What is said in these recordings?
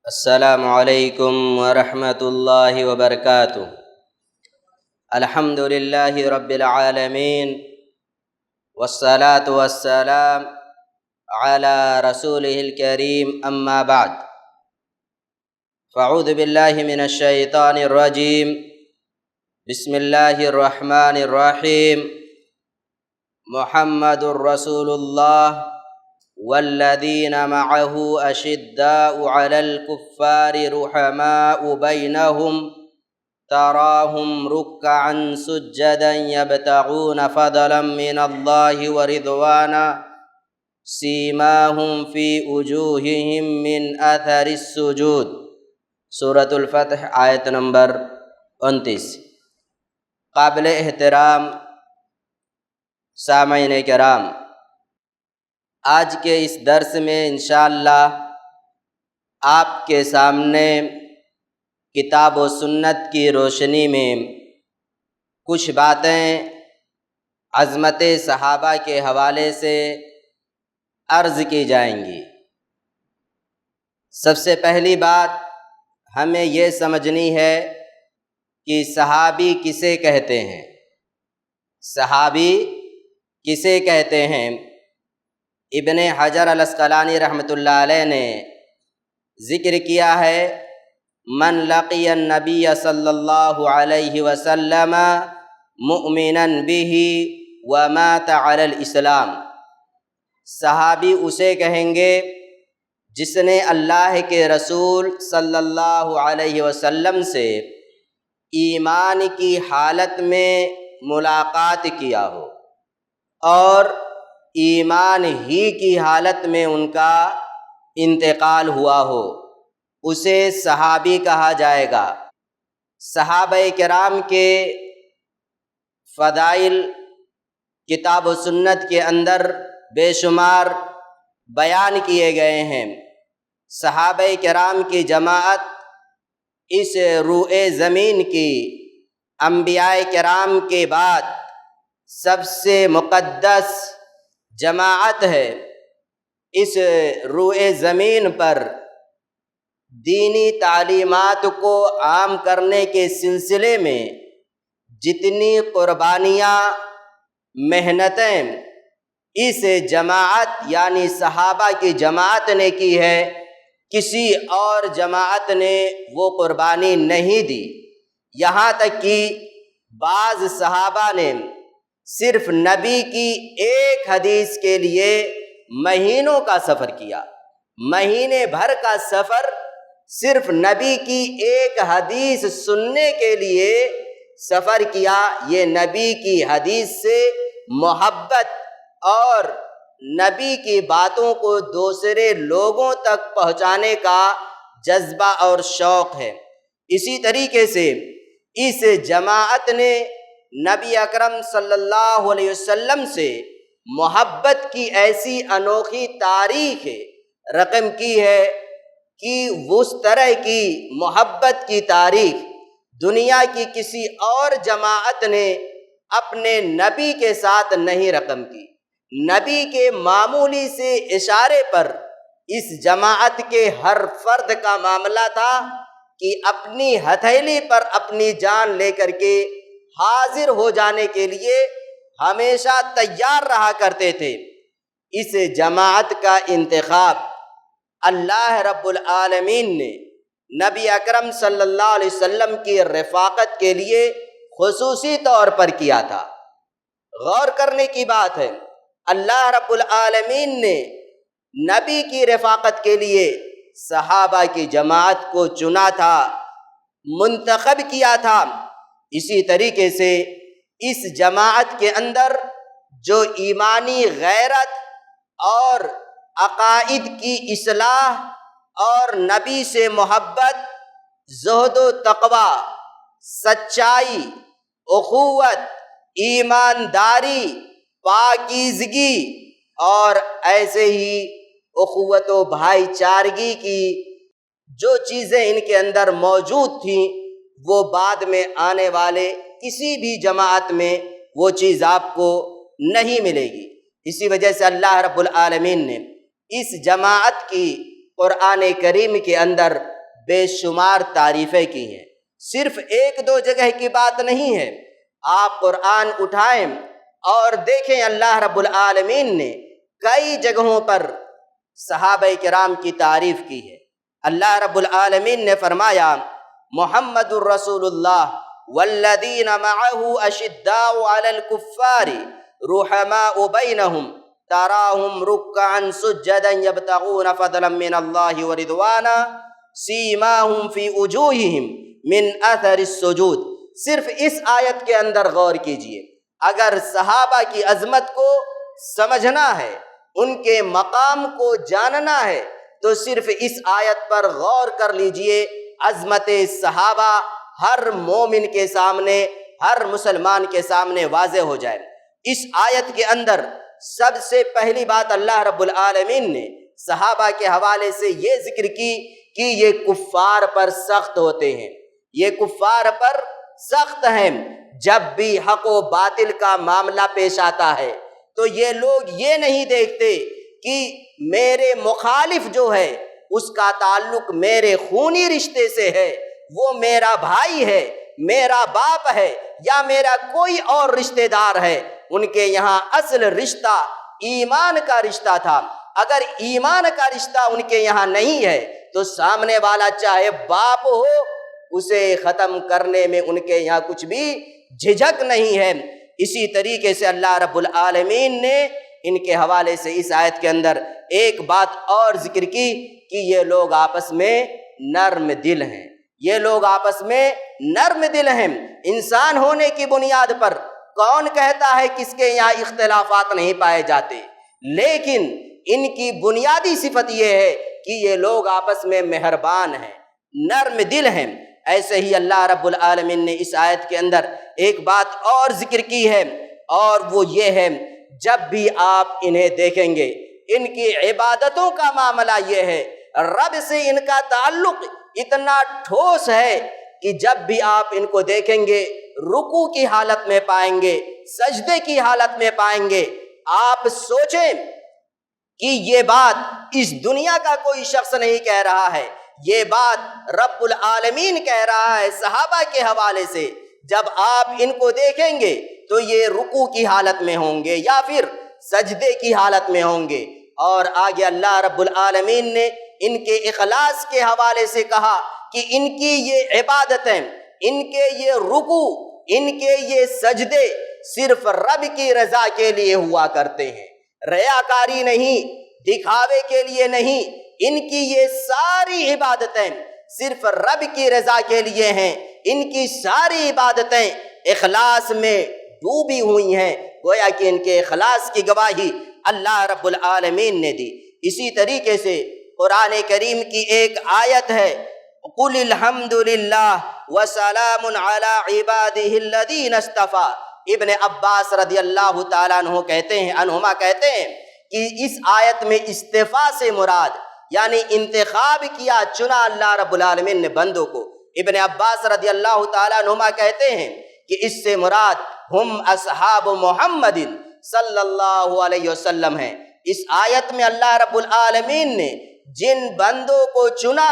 السلام علیکم ورحمۃ اللہ وبرکاتہ۔ الحمد للہ رب العالمین والصلاة والسلام علی رسولہ الکریم، اما بعد فاعوذ باللہ من الشیطان الرجیم، بسم اللہ الرحمن الرحیم۔ محمد رسول اللہ والذین معه اشداء علی الکفار رحماء بینہم تراہم رکعا سجدا یبتغون فضلا من اللہ ورضوانا سیماہم فی وجوہہم من اثر السجود۔ سورۃ الفتح آیت نمبر 29۔ قابل احترام سامعین کرام، آج کے اس درس میں انشاءاللہ آپ کے سامنے کتاب و سنت کی روشنی میں کچھ باتیں عظمت صحابہ کے حوالے سے عرض کی جائیں گی۔ سب سے پہلی بات ہمیں یہ سمجھنی ہے کہ صحابی کسے کہتے ہیں۔ صحابی کسے کہتے ہیں؟ ابن حجر العسقلانی رحمۃ اللہ علیہ نے ذکر کیا ہے، من لقی النبی صلی اللہ علیہ وسلم مؤمنا بہ ومات علی الاسلام۔ صحابی اسے کہیں گے جس نے اللہ کے رسول صلی اللہ علیہ وسلم سے ایمان کی حالت میں ملاقات کیا ہو اور ایمان ہی کی حالت میں ان کا انتقال ہوا ہو، اسے صحابی کہا جائے گا۔ صحابہ کرام کے فضائل کتاب و سنت کے اندر بے شمار بیان کیے گئے ہیں۔ صحابہ کرام کی جماعت اس روئے زمین کی انبیاء کرام کے بعد سب سے مقدس جماعت ہے۔ اس روئے زمین پر دینی تعلیمات کو عام کرنے کے سلسلے میں جتنی قربانیاں، محنتیں اس جماعت یعنی صحابہ کی جماعت نے کی ہے، کسی اور جماعت نے وہ قربانی نہیں دی۔ یہاں تک کہ بعض صحابہ نے صرف نبی کی ایک حدیث کے لیے مہینوں کا سفر کیا، مہینے بھر کا سفر صرف نبی کی ایک حدیث سننے کے لیے سفر کیا۔ یہ نبی کی حدیث سے محبت اور نبی کی باتوں کو دوسرے لوگوں تک پہنچانے کا جذبہ اور شوق ہے۔ اسی طریقے سے اس جماعت نے نبی اکرم صلی اللہ علیہ وسلم سے محبت کی ایسی انوکھی تاریخ رقم کی ہے کہ اس طرح کی محبت کی تاریخ دنیا کی کسی اور جماعت نے اپنے نبی کے ساتھ نہیں رقم کی۔ نبی کے معمولی سے اشارے پر اس جماعت کے ہر فرد کا معاملہ تھا کہ اپنی ہتھیلی پر اپنی جان لے کر کے حاضر ہو جانے کے لیے ہمیشہ تیار رہا کرتے تھے۔ اس جماعت کا انتخاب اللہ رب العالمین نے نبی اکرم صلی اللہ علیہ وسلم کی رفاقت کے لیے خصوصی طور پر کیا تھا۔ غور کرنے کی بات ہے، اللہ رب العالمین نے نبی کی رفاقت کے لیے صحابہ کی جماعت کو چنا تھا، منتخب کیا تھا۔ اسی طریقے سے اس جماعت کے اندر جو ایمانی غیرت اور عقائد کی اصلاح اور نبی سے محبت، زہد و تقوی، سچائی، اخوت، ایمانداری، پاکیزگی اور ایسے ہی اخوت و بھائی چارگی کی جو چیزیں ان کے اندر موجود تھیں، وہ بعد میں آنے والے کسی بھی جماعت میں وہ چیز آپ کو نہیں ملے گی۔ اسی وجہ سے اللہ رب العالمین نے اس جماعت کی قرآن کریم کے اندر بے شمار تعریفیں کی ہیں، صرف ایک دو جگہ کی بات نہیں ہے۔ آپ قرآن اٹھائیں اور دیکھیں اللہ رب العالمین نے کئی جگہوں پر صحابہ کرام کی تعریف کی ہے۔ اللہ رب العالمین نے فرمایا محمد الرسول اللہ والذین معہ اشداء علی الکفار رحماء بینہم تراہم رکعا سجدا یبتغون فضلا من اللہ ورضوانا سیماہم فی وجوہہم من اثر السجود۔ صرف اس آیت کے اندر غور کیجئے، اگر صحابہ کی عظمت کو سمجھنا ہے، ان کے مقام کو جاننا ہے، تو صرف اس آیت پر غور کر لیجئے۔ عظمت صحابہ ہر مومن کے سامنے، ہر مسلمان کے سامنے واضح ہو جائے۔ اس آیت کے اندر سب سے پہلی بات اللہ رب العالمین نے صحابہ کے حوالے سے یہ ذکر کی کہ یہ کفار پر سخت ہوتے ہیں، یہ کفار پر سخت ہیں۔ جب بھی حق و باطل کا معاملہ پیش آتا ہے تو یہ لوگ یہ نہیں دیکھتے کہ میرے مخالف جو ہے اس کا تعلق میرے خونی رشتے سے ہے، وہ میرا بھائی ہے، میرا باپ ہے یا میرا کوئی اور رشتہ دار ہے۔ ان کے یہاں اصل رشتہ ایمان کا رشتہ تھا۔ اگر ایمان کا رشتہ ان کے یہاں نہیں ہے تو سامنے والا چاہے باپ ہو، اسے ختم کرنے میں ان کے یہاں کچھ بھی جھجک نہیں ہے۔ اسی طریقے سے اللہ رب العالمین نے ان کے حوالے سے اس آیت کے اندر ایک بات اور ذکر کی کہ یہ لوگ آپس میں نرم دل ہیں، یہ لوگ آپس میں نرم دل ہیں۔ انسان ہونے کی بنیاد پر کون کہتا ہے کس کے یہاں اختلافات نہیں پائے جاتے، لیکن ان کی بنیادی صفت یہ ہے کہ یہ لوگ آپس میں مہربان ہیں، نرم دل ہیں۔ ایسے ہی اللہ رب العالمین نے اس آیت کے اندر ایک بات اور ذکر کی ہے، اور وہ یہ ہے جب بھی آپ انہیں دیکھیں گے، ان کی عبادتوں کا معاملہ یہ ہے، رب سے ان کا تعلق اتنا ٹھوس ہے کہ جب بھی آپ ان کو دیکھیں گے رکوع کی حالت میں پائیں گے، سجدے کی حالت میں پائیں گے۔ آپ سوچیں کہ یہ بات اس دنیا کا کوئی شخص نہیں کہہ رہا ہے، یہ بات رب العالمین کہہ رہا ہے صحابہ کے حوالے سے۔ جب آپ ان کو دیکھیں گے تو یہ رکوع کی حالت میں ہوں گے یا پھر سجدے کی حالت میں ہوں گے۔ اور آگے اللہ رب العالمین نے ان کے اخلاص کے حوالے سے کہا کہ ان کی یہ عبادتیں، ان کے یہ رکوع، ان کے یہ سجدے صرف رب کی رضا کے لیے ہوا کرتے ہیں، ریاکاری نہیں، دکھاوے کے لیے نہیں۔ ان کی یہ ساری عبادتیں صرف رب کی رضا کے لیے ہیں، ان کی ساری عبادتیں اخلاص میں ڈوبی ہوئی ہیں، گویا کہ ان کے اخلاص کی گواہی اللہ رب العالمین نے دی۔ اسی طریقے سے قرآن کریم کی ایک آیت ہے قُلِ الْحَمْدُ لِلَّهِ وَسَلَامٌ عَلَىٰ عِبَادِهِ الَّذِينَ اصْطَفَىٰ۔ ابن عباس رضی اللہ تعالیٰ عنہما کہتے ہیں کہ اس آیت میں استفاء سے مراد یعنی انتخاب کیا، چنا اللہ رب العالمین نے بندوں کو۔ ابن عباس رضی اللہ تعالیٰ عنہما کہتے ہیں کہ اس سے مراد ہم اصحاب محمد صلی اللہ علیہ وسلم ہیں۔ اس آیت میں اللہ رب العالمین نے جن بندوں کو چنا،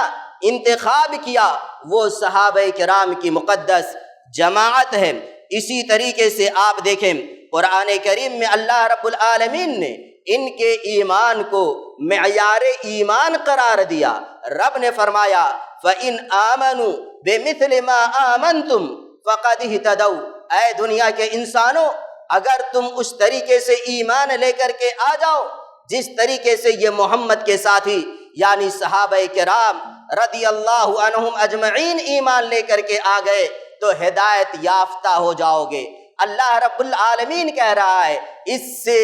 انتخاب کیا، وہ صحابہ کرام کی مقدس جماعت ہے۔ اسی طریقے سے آپ دیکھیں قرآن کریم میں اللہ رب العالمین نے ان کے ایمان کو معیار ایمان قرار دیا۔ رب نے فرمایا فَإِنْ آمَنُوا بِمِثْلِ مَا آمَنْتُمْ فَقَدِ اهْتَدَوْا۔ اے دنیا کے انسانوں، اگر تم اس طریقے سے ایمان لے کر کے آ جاؤ جس طریقے سے یہ محمد کے ساتھی یعنی صحابہ کرام رضی اللہ عنہم اجمعین ایمان لے کر کے آ گئے تو ہدایت یافتہ ہو جاؤ گے۔ اللہ رب العالمین کہہ رہا ہے اس سے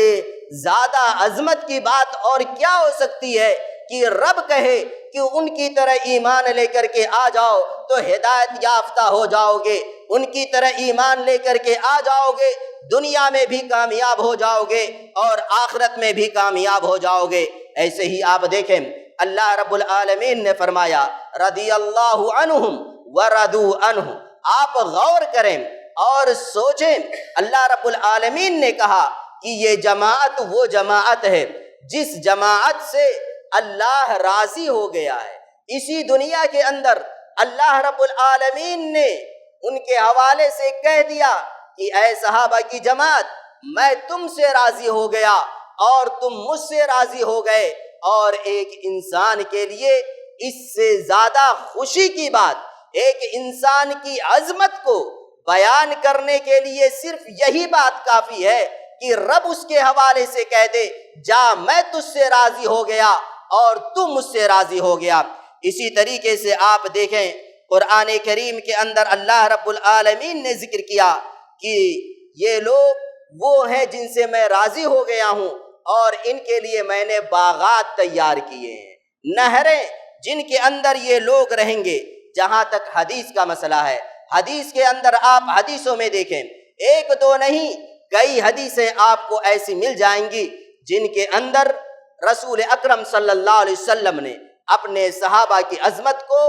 زیادہ عظمت کی بات اور کیا ہو سکتی ہے کہ رب کہے کہ ان کی طرح ایمان لے کر کے آ جاؤ تو ہدایت یافتہ ہو جاؤ گے، ان کی طرح ایمان لے کر کے آ جاؤ گے، دنیا میں بھی کامیاب ہو جاؤ گے اور آخرت میں بھی کامیاب ہو جاؤ گے۔ ایسے ہی آپ دیکھیں اللہ رب العالمین نے فرمایا رضی اللہ عنہم ورضوا عنہ۔ آپ غور کریں اور سوچیں، اللہ رب العالمین نے کہا کہ یہ جماعت وہ جماعت ہے جس جماعت سے اللہ راضی ہو گیا ہے۔ اسی دنیا کے اندر اللہ رب العالمین نے ان کے حوالے سے کہہ دیا کہ اے صحابہ کی جماعت، میں تم سے راضی ہو گیا اور تم مجھ سے راضی ہو گئے، اور ایک انسان کے لیے اس سے زیادہ خوشی کی بات، ایک انسان کی عظمت کو بیان کرنے کے لیے صرف یہی بات کافی ہے کہ رب اس کے حوالے سے کہہ دے جا میں تجھ سے راضی ہو گیا اور تم مجھ سے راضی ہو گیا۔ اسی طریقے سے آپ دیکھیں قرآن کریم کے اندر اللہ رب العالمین نے ذکر کیا کہ یہ لوگ وہ ہیں جن سے میں راضی ہو گیا ہوں، اور ان کے لیے میں نے باغات تیار کیے ہیں، نہریں جن کے اندر یہ لوگ رہیں گے۔ جہاں تک حدیث کا مسئلہ ہے، حدیث کے اندر آپ حدیثوں میں دیکھیں، ایک دو نہیں کئی حدیثیں آپ کو ایسی مل جائیں گی جن کے اندر رسول اکرم صلی اللہ علیہ وسلم نے اپنے صحابہ کی عظمت کو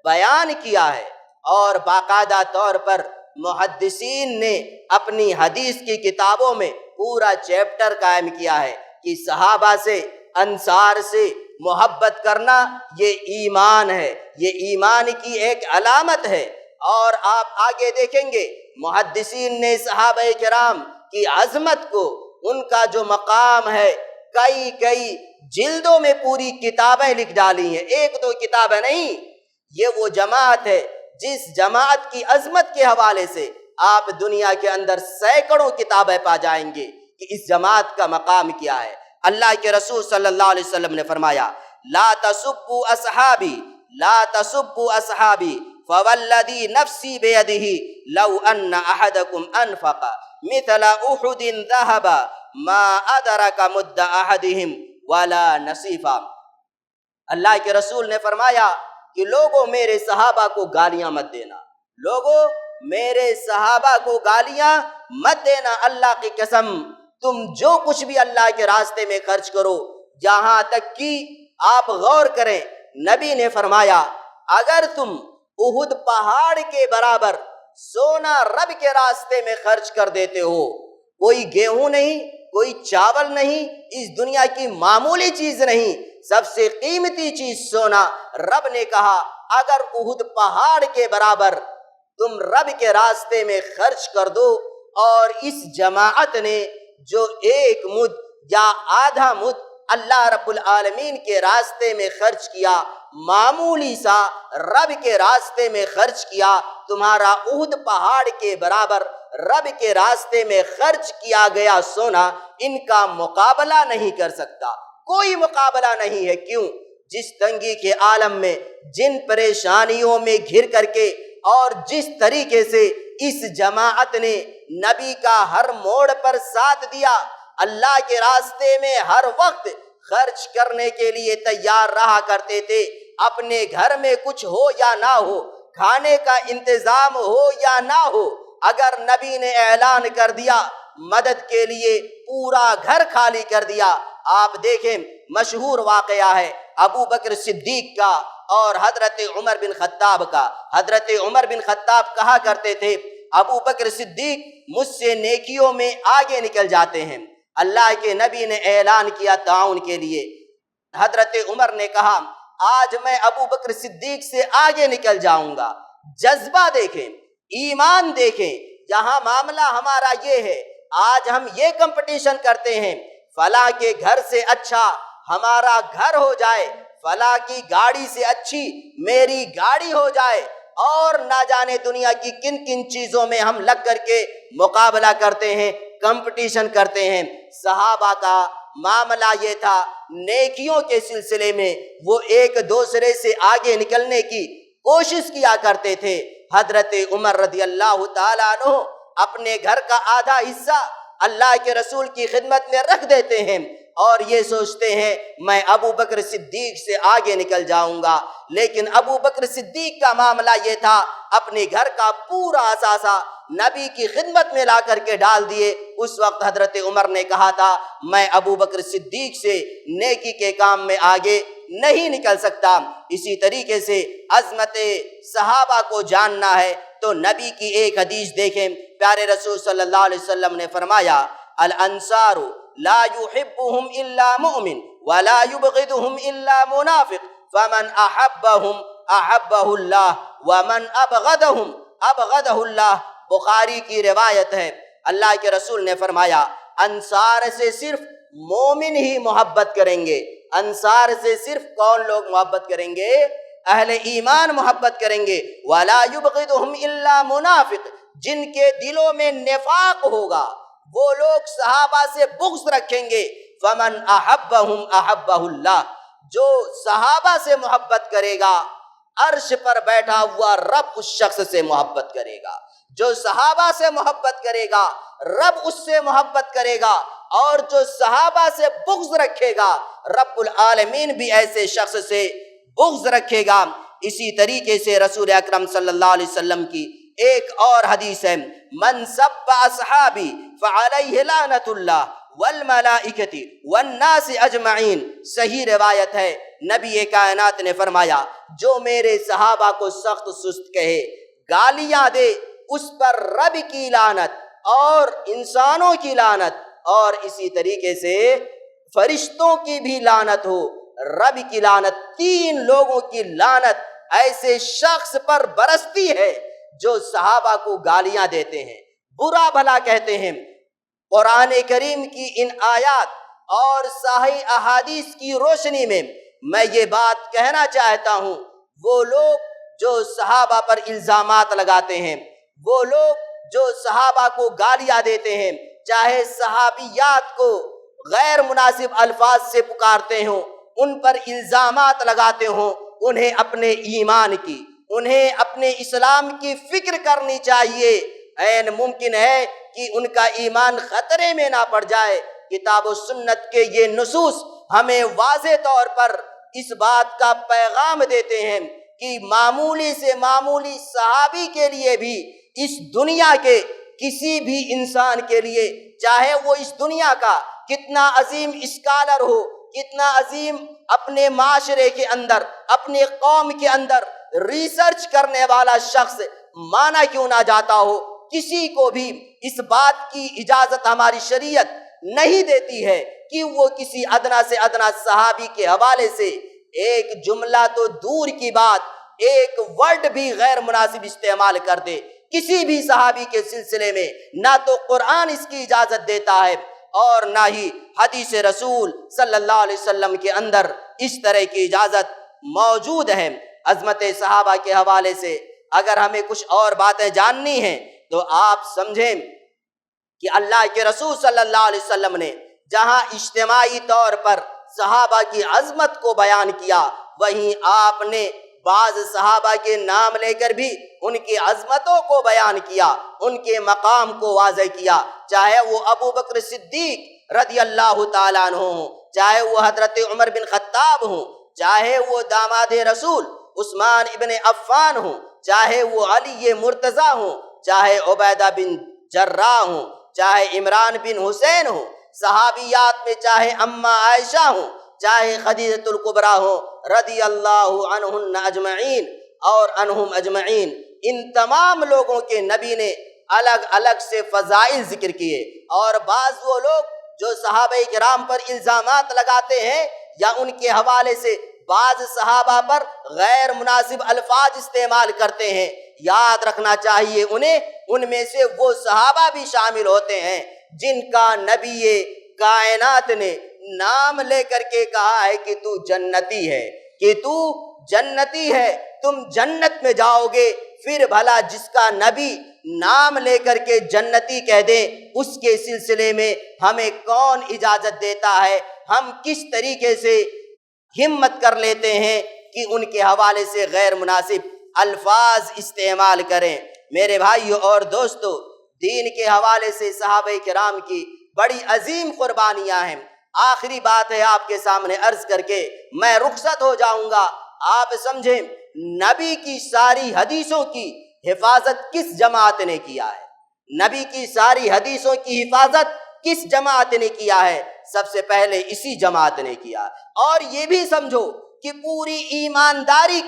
بیان کیا ہے، اور باقاعدہ طور پر محدثین نے اپنی حدیث کی کتابوں میں پورا چیپٹر قائم کیا ہے کہ صحابہ سے، انصار سے محبت کرنا یہ ایمان ہے، یہ ایمان کی ایک علامت ہے۔ اور آپ آگے دیکھیں گے محدثین نے صحابہ کرام کی عظمت کو، ان کا جو مقام ہے، کئی جلدوں میں پوری کتابیں لکھ ڈالی ہیں، ایک دو کتابیں نہیں۔ یہ وہ جماعت ہے جس جماعت کی عظمت کے حوالے سے آپ دنیا کے اندر سینکڑوں کتابیں پا جائیں گے کہ اس جماعت کا مقام کیا ہے۔ اللہ کے رسول صلی اللہ علیہ وسلم نے فرمایا لا تسبوا اصحابی، لا تسبوا اصحابی فوالذی نفسی بیدہ لو ان احدکم انفق مثل احد ذهبا ما ادرک مد احدہم ولا نصیفا۔ اللہ کے رسول نے فرمایا کہ لوگوں میرے صحابہ کو گالیاں مت دینا، لوگوں میرے صحابہ کو گالیاں مت دینا، اللہ کی قسم تم جو کچھ بھی اللہ کے راستے میں خرچ کرو، یہاں تک کہ آپ غور کریں نبی نے فرمایا اگر تم احد پہاڑ کے برابر سونا رب کے راستے میں خرچ کر دیتے ہو، کوئی گیہوں نہیں، کوئی چاول نہیں، اس دنیا کی معمولی چیز نہیں، سب سے قیمتی چیز سونا، رب نے کہا اگر احد پہاڑ کے برابر تم رب کے راستے میں خرچ کر دو، اور اس جماعت نے جو ایک مد یا آدھا مد اللہ رب العالمین کے راستے میں خرچ کیا، معمولی سا رب کے راستے میں خرچ کیا، تمہارا احد پہاڑ کے برابر رب کے راستے میں خرچ کیا گیا سونا ان کا مقابلہ نہیں کر سکتا، کوئی مقابلہ نہیں ہے۔ کیوں؟ جس تنگی کے عالم میں، جن پریشانیوں میں گھر کر کے، اور جس طریقے سے اس جماعت نے نبی کا ہر موڑ پر ساتھ دیا، اللہ کے راستے میں ہر وقت خرچ کرنے کے لیے تیار رہا کرتے تھے، اپنے گھر میں کچھ ہو یا نہ ہو، کھانے کا انتظام ہو یا نہ ہو، اگر نبی نے اعلان کر دیا مدد کے لیے پورا گھر خالی کر دیا۔ آپ دیکھیں مشہور واقعہ ہے ابو بکر صدیق کا اور حضرت عمر بن خطاب کا۔ حضرت عمر بن خطاب کہا کرتے تھے ابو بکر صدیق مجھ سے نیکیوں میں آگے نکل جاتے ہیں، اللہ کے نبی نے اعلان کیا تعاون کے لیے، حضرت عمر نے کہا آج میں ابو بکر صدیق سے آگے نکل جاؤں گا۔ جذبہ دیکھیں، ایمان دیکھیں، یہاں معاملہ ہمارا یہ ہے، آج ہم یہ کمپٹیشن کرتے ہیں فلاں کے گھر سے اچھا ہمارا گھر ہو جائے، فلاں کی گاڑی سے اچھی میری گاڑی ہو جائے، اور نہ جانے دنیا کی کن کن چیزوں میں ہم لگ کر کے مقابلہ کرتے ہیں، کمپٹیشن کرتے ہیں۔ صحابہ کا معاملہ یہ تھا، نیکیوں کے سلسلے میں وہ ایک دوسرے سے آگے نکلنے کی کوشش کیا کرتے تھے۔ حضرت عمر رضی اللہ تعالیٰ عنہ اپنے گھر کا آدھا حصہ اللہ کے رسول کی خدمت میں رکھ دیتے ہیں، اور یہ سوچتے ہیں میں ابو بکر صدیق سے آگے نکل جاؤں گا، لیکن ابو بکر صدیق کا معاملہ یہ تھا اپنے گھر کا پورا اثاثہ نبی کی خدمت میں لا کر کے ڈال دیے۔ اس وقت حضرت عمر نے کہا تھا میں ابو بکر صدیق سے نیکی کے کام میں آگے نہیں نکل سکتا۔ اسی طریقے سے عظمت صحابہ کو جاننا ہے تو نبی کی ایک حدیث دیکھیں، پیارے رسول صلی اللہ علیہ وسلم نے فرمایا الانصار لا يحبهم الا مؤمن ولا يبغضهم إلا منافق فمن أحبهم أحبه الله ومن أبغضهم أبغضه الله۔ بخاری کی روایت ہے، اللہ کے رسول نے فرمایا انصار سے صرف مومن ہی محبت کریں گے۔ انصار سے صرف کون لوگ محبت کریں گے؟ اہل ایمان محبت کریں گے۔ ولا يبغضهم الا منافق، جن کے دلوں میں نفاق ہوگا وہ لوگ صحابہ سے بغض رکھیں گے۔ فمن احبهم احبہ اللہ، جو صحابہ سے محبت کرے گا عرش پر بیٹھا ہوا رب اس شخص سے محبت کرے گا۔ جو صحابہ سے محبت کرے گا رب اس سے محبت کرے گا، اور جو صحابہ سے بغض رکھے گا رب العالمین بھی ایسے شخص سے بغض رکھے گا۔ اسی طریقے سے رسول اکرم صلی اللہ علیہ وسلم کی ایک اور حدیث ہے، من سب اصحابی فعلیہ لعنت اللہ والملائکۃ والناس اجمعین۔ صحیح روایت ہے، نبی کائنات نے فرمایا جو میرے صحابہ کو سخت سست کہے، گالیاں دے، اس پر رب کی لعنت اور انسانوں کی لعنت اور اسی طریقے سے فرشتوں کی بھی لعنت ہو، رب کی لعنت، تین لوگوں کی لعنت ایسے شخص پر برستی ہے جو صحابہ کو گالیاں دیتے ہیں، برا بھلا کہتے ہیں۔ قرآن کریم کی ان آیات اور صحیح احادیث کی روشنی میں میں یہ بات کہنا چاہتا ہوں، وہ لوگ جو صحابہ پر الزامات لگاتے ہیں، وہ لوگ جو صحابہ کو گالیاں دیتے ہیں، چاہے صحابیات کو غیر مناسب الفاظ سے پکارتے ہوں، ان پر الزامات لگاتے ہوں، انہیں اپنے ایمان کی، انہیں اپنے اسلام کی فکر کرنی چاہیے۔ عین ممکن ہے کہ ان کا ایمان خطرے میں نہ پڑ جائے۔ کتاب و سنت کے یہ نصوص ہمیں واضح طور پر اس بات کا پیغام دیتے ہیں کہ معمولی سے معمولی صحابی کے لیے بھی اس دنیا کے کسی بھی انسان کے لیے، چاہے وہ اس دنیا کا کتنا عظیم اسکالر ہو، کتنا عظیم اپنے معاشرے کے اندر، اپنے قوم کے اندر ریسرچ کرنے والا شخص مانا کیوں نہ جاتا ہو، کسی کو بھی اس بات کی اجازت ہماری شریعت نہیں دیتی ہے کہ وہ کسی ادنا سے ادنا صحابی کے حوالے سے ایک جملہ تو دور کی بات، ایک ورڈ بھی غیر مناسب استعمال کر دے۔ کسی بھی صحابی کے سلسلے میں نہ تو قرآن اس کی اجازت دیتا ہے اور نہ ہی حدیث رسول صلی اللہ علیہ وسلم کے اندر اس طرح کی اجازت موجود ہے۔ عظمت صحابہ کے حوالے سے اگر ہمیں کچھ اور باتیں جاننی ہیں تو آپ سمجھیں کہ اللہ کے رسول صلی اللہ علیہ وسلم نے جہاں اجتماعی طور پر صحابہ کی عظمت کو بیان کیا، وہیں آپ نے بعض صحابہ کے نام لے کر بھی ان کی عظمتوں کو بیان کیا، ان کے مقام کو واضح کیا، چاہے وہ ابو بکر صدیق رضی اللہ تعالیٰ عنہ ہوں، چاہے وہ حضرت عمر بن خطاب ہوں، چاہے وہ داماد رسول عثمان ابن عفان ہوں، چاہے وہ علی مرتضی ہوں، چاہے عبیدہ بن جراح ہوں، چاہے عمران بن حسین ہوں، صحابیات میں چاہے اماں عائشہ ہوں، چاہے خدیجۃ الکبریٰ ہوں رضی اللہ عنہن اجمعین اور عنہم اجمعین، ان تمام لوگوں کے نبی نے الگ الگ سے فضائل ذکر کیے۔ اور بعض وہ لوگ جو صحابہ کرام پر الزامات لگاتے ہیں یا ان کے حوالے سے بعض صحابہ پر غیر مناسب الفاظ استعمال کرتے ہیں، یاد رکھنا چاہیے انہیں ان میں سے وہ صحابہ بھی شامل ہوتے ہیں جن کا نبی کائنات نے نام لے کر کے کہا ہے کہ تو جنتی ہے، کہ تو جنتی ہے، تم جنت میں جاؤ گے۔ پھر بھلا جس کا نبی نام لے کر کے جنتی کہہ دے اس کے سلسلے میں ہمیں کون اجازت دیتا ہے؟ ہم کس طریقے سے ہمت کر لیتے ہیں کہ ان کے حوالے سے غیر مناسب الفاظ استعمال کریں؟ میرے بھائیو اور دوستو، دین کے حوالے سے صحابہ کرام کی بڑی عظیم قربانیاں ہیں۔ آخری بات ہے آپ کے سامنے عرض کر کے میں رخصت ہو جاؤں گا۔ آپ سمجھیں نبی کی ساری حدیثوں کی حفاظت کس جماعت نے کیا ہے؟ نبی کی ساری حدیثوں کی حفاظت کس جماعت نے کیا ہے؟ سب سے پہلے اسی جماعت نے کیا۔ اور یہ بھی سمجھو کہ پوری ایمانداری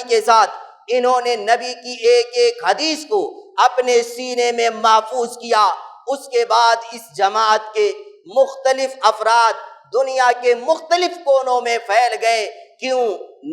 کے ساتھ انہوں نے نبی کی ایک ایک حدیث کو اپنے سینے میں محفوظ کیا۔ اس کے بعد اس جماعت کے مختلف افراد دنیا کے مختلف کونوں میں پھیل گئے. کیوں؟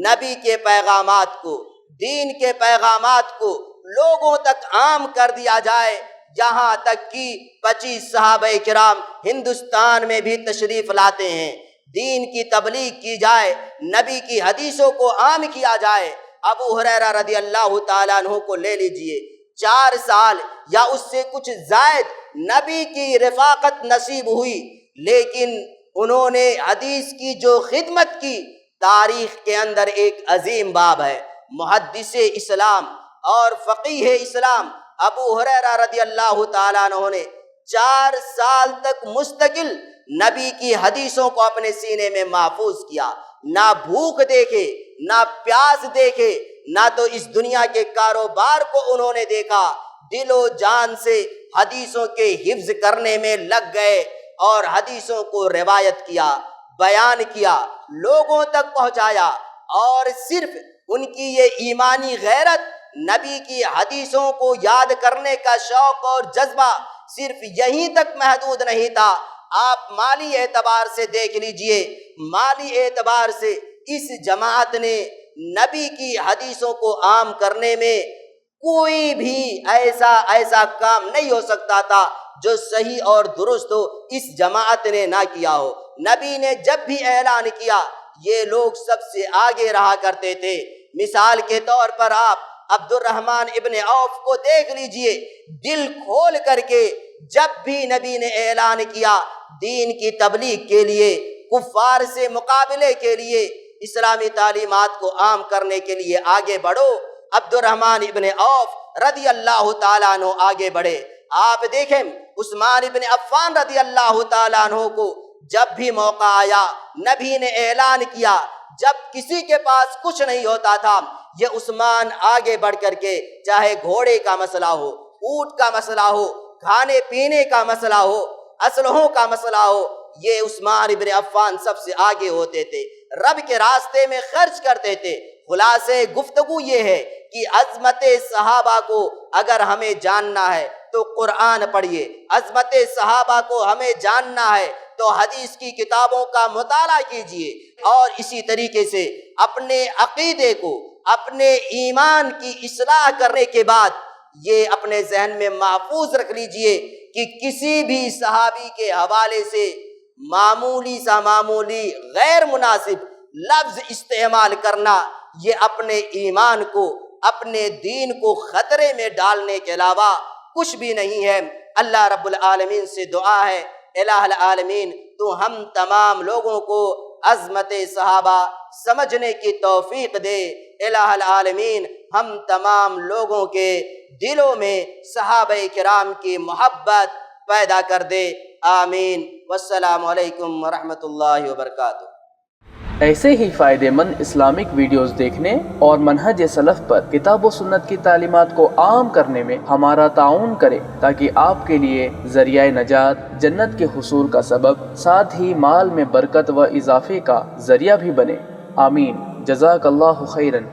نبی کے پیغامات کو، دین کے پیغامات کو لوگوں تک عام کر دیا جائے. یہاں تک کہ 25 صحابہ کرام ہندوستان میں بھی تشریف لاتے ہیں. دین کی تبلیغ کی جائے، نبی کی حدیثوں کو عام کیا جائے. ابو ہریرہ رضی اللہ تعالیٰ عنہ کو لے لیجئے، 4 سال یا اس سے کچھ زائد نبی کی رفاقت نصیب ہوئی، لیکن انہوں نے حدیث کی جو خدمت کی، تاریخ کے اندر ایک عظیم باب ہے. محدث اسلام اور فقیہ اسلام ابو ہریرہ رضی اللہ تعالیٰ عنہ نے 4 سال تک مستقل نبی کی حدیثوں کو اپنے سینے میں محفوظ کیا. نہ بھوک دیکھے، نہ پیاس دیکھے، نہ تو اس دنیا کے کاروبار کو انہوں نے دیکھا. دل و جان سے حدیثوں کے حفظ کرنے میں لگ گئے اور حدیثوں کو روایت کیا، بیان کیا، لوگوں تک پہنچایا. اور صرف ان کی یہ ایمانی غیرت، نبی کی حدیثوں کو یاد کرنے کا شوق اور جذبہ صرف یہیں تک محدود نہیں تھا. آپ مالی اعتبار سے دیکھ لیجئے، مالی اعتبار سے اس جماعت نے نبی کی حدیثوں کو عام کرنے میں کوئی بھی ایسا کام نہیں ہو سکتا تھا جو صحیح اور درست ہو، اس جماعت نے نہ کیا ہو. نبی نے جب بھی اعلان کیا، یہ لوگ سب سے آگے رہا کرتے تھے. مثال کے طور پر آپ عبد الرحمن ابن عوف کو دیکھ لیجئے. دل کھول کر کے جب بھی نبی نے اعلان کیا دین کی تبلیغ کے لیے، کفار سے مقابلے کے لیے، اسلامی تعلیمات کو عام کرنے کے لیے آگے بڑھو، عبد الرحمن ابن عوف رضی اللہ تعالیٰ عنہ آگے بڑھے. آپ دیکھیں عثمان ابن عفان رضی اللہ تعالیٰ عنہ کو جب بھی موقع آیا نبی نے اعلان کیا. جب کسی کے پاس کچھ نہیں ہوتا تھا، یہ عثمان آگے بڑھ کر کے، چاہے گھوڑے کا مسئلہ ہو، اونٹ کا مسئلہ ہو، کھانے پینے کا مسئلہ ہو، اسلحوں کا مسئلہ ہو، یہ عثمان ابن عفان سب سے آگے ہوتے تھے. رب کے راستے میں خرچ کرتے تھے. خلاصے گفتگو یہ ہے کہ عظمت صحابہ کو اگر ہمیں جاننا ہے تو قرآن پڑھیے، عظمت صحابہ کو ہمیں جاننا ہے تو حدیث کی کتابوں کا مطالعہ کیجئے، اور اسی طریقے سے اپنے عقیدے کو، اپنے ایمان کی اصلاح کرنے کے بعد یہ اپنے ذہن میں محفوظ رکھ لیجئے کہ کسی بھی صحابی کے حوالے سے معمولی سا معمولی غیر مناسب لفظ استعمال کرنا، یہ اپنے ایمان کو، اپنے دین کو خطرے میں ڈالنے کے علاوہ کچھ بھی نہیں ہے. اللہ رب العالمین سے دعا ہے، الہ العالمین تو ہم تمام لوگوں کو عظمت صحابہ سمجھنے کی توفیق دے. الہ العالمین ہم تمام لوگوں کے دلوں میں صحابہ کرام کی محبت پیدا کر دے. آمین. والسلام علیکم ورحمۃ اللہ وبرکاتہ. ایسے ہی فائدہ مند اسلامک ویڈیوز دیکھنے اور منہج سلف پر کتاب و سنت کی تعلیمات کو عام کرنے میں ہمارا تعاون کریں تاکہ آپ کے لیے ذریعہ نجات، جنت کے حصول کا سبب، ساتھ ہی مال میں برکت و اضافے کا ذریعہ بھی بنے. آمین. جزاک اللہ خیرن.